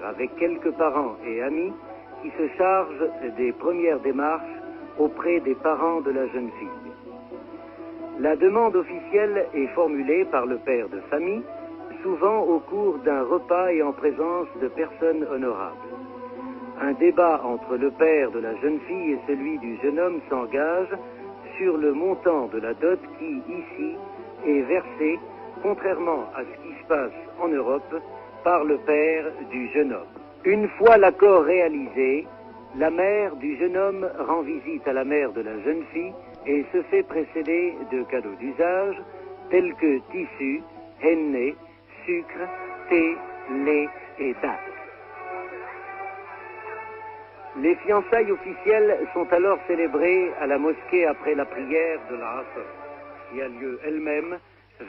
avec quelques parents et amis qui se chargent des premières démarches auprès des parents de la jeune fille. La demande officielle est formulée par le père de famille, souvent au cours d'un repas et en présence de personnes honorables. Un débat entre le père de la jeune fille et celui du jeune homme s'engage sur le montant de la dot qui, ici, est versé, contrairement à ce qui se passe en Europe, par le père du jeune homme. Une fois l'accord réalisé, la mère du jeune homme rend visite à la mère de la jeune fille et se fait précéder de cadeaux d'usage tels que tissus, henné, sucre, thé, lait et dattes. Les fiançailles officielles sont alors célébrées à la mosquée après la prière de l'Asr, qui a lieu elle-même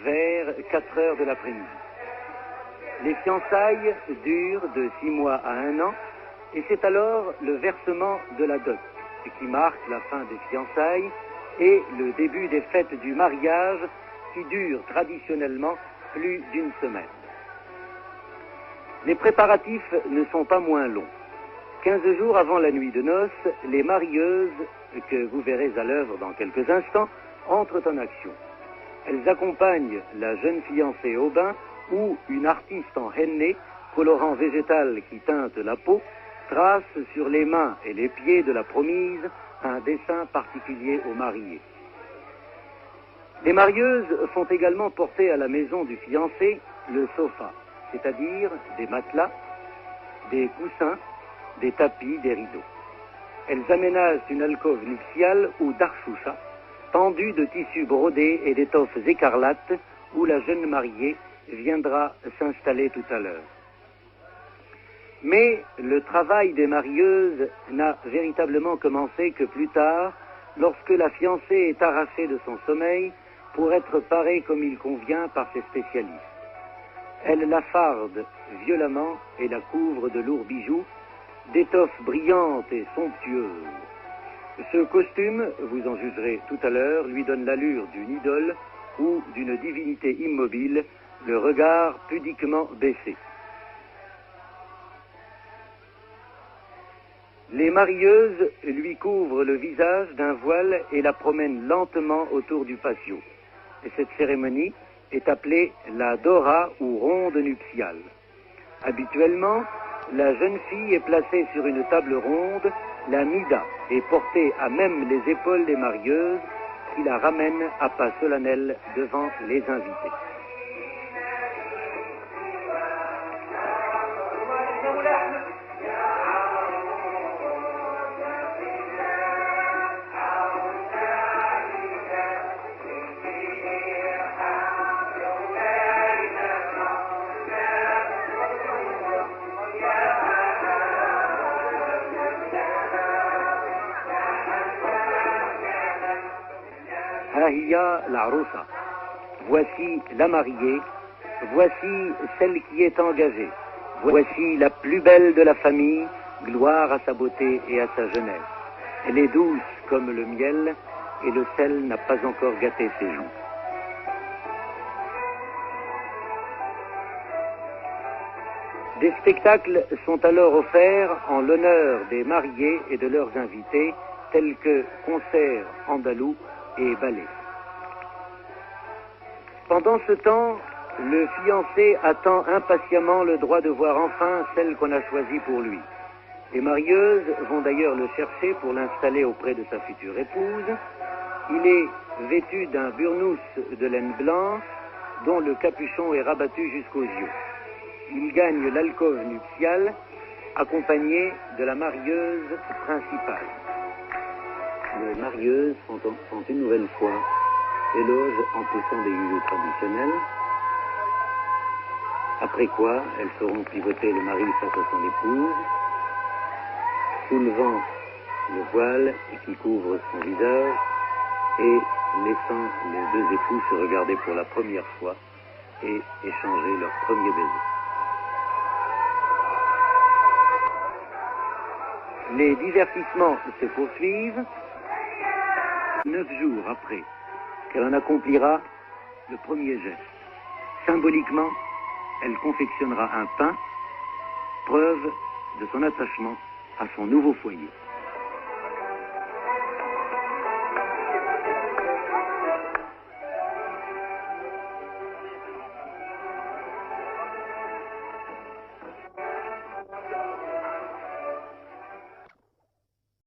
vers 4 heures de l'après-midi. Les fiançailles durent de 6 mois à 1 an, et c'est alors le versement de la dot, ce qui marque la fin des fiançailles et le début des fêtes du mariage, qui durent traditionnellement plus d'une semaine. Les préparatifs ne sont pas moins longs. 15 jours avant la nuit de noces, les marieuses, que vous verrez à l'œuvre dans quelques instants, entrent en action. Elles accompagnent la jeune fiancée au bain, où une artiste en henné, colorant végétal qui teinte la peau, trace sur les mains et les pieds de la promise un dessin particulier aux mariés. Les marieuses font également porter à la maison du fiancé le sofa, c'est-à-dire des matelas, des coussins, des tapis, des rideaux. Elles aménagent une alcôve nuptiale ou darchoucha, tendue de tissus brodés et d'étoffes écarlates, où la jeune mariée viendra s'installer tout à l'heure. Mais le travail des marieuses n'a véritablement commencé que plus tard, lorsque la fiancée est arrachée de son sommeil pour être parée comme il convient par ses spécialistes. Elle la farde violemment et la couvre de lourds bijoux, d'étoffes brillantes et somptueuses. Ce costume, vous en jugerez tout à l'heure, lui donne l'allure d'une idole ou d'une divinité immobile, le regard pudiquement baissé. Les marieuses lui couvrent le visage d'un voile et la promènent lentement autour du patio. Et cette cérémonie est appelée la dora ou ronde nuptiale. Habituellement, la jeune fille est placée sur une table ronde, la mida est portée à même les épaules des marieuses qui la ramènent à pas solennel devant les invités. Hiya l'Arousa. Voici la mariée, voici celle qui est engagée, voici la plus belle de la famille, gloire à sa beauté et à sa jeunesse. Elle est douce comme le miel et le sel n'a pas encore gâté ses joues. Des spectacles sont alors offerts en l'honneur des mariés et de leurs invités, tels que concerts andalous et ballets. Pendant ce temps, le fiancé attend impatiemment le droit de voir enfin celle qu'on a choisie pour lui. Les marieuses vont d'ailleurs le chercher pour l'installer auprès de sa future épouse. Il est vêtu d'un burnous de laine blanche dont le capuchon est rabattu jusqu'aux yeux. Il gagne l'alcôve nuptiale accompagné de la marieuse principale. Les marieuses font une nouvelle fois éloge en poussant des yeux traditionnels, après quoi elles feront pivoter le mari face à son épouse, soulevant le voile qui couvre son visage et laissant les deux époux se regarder pour la première fois et échanger leur premier baiser. Les divertissements se poursuivent. 9 jours après qu'elle en accomplira le premier geste, symboliquement, elle confectionnera un pain preuve de son attachement à son nouveau foyer.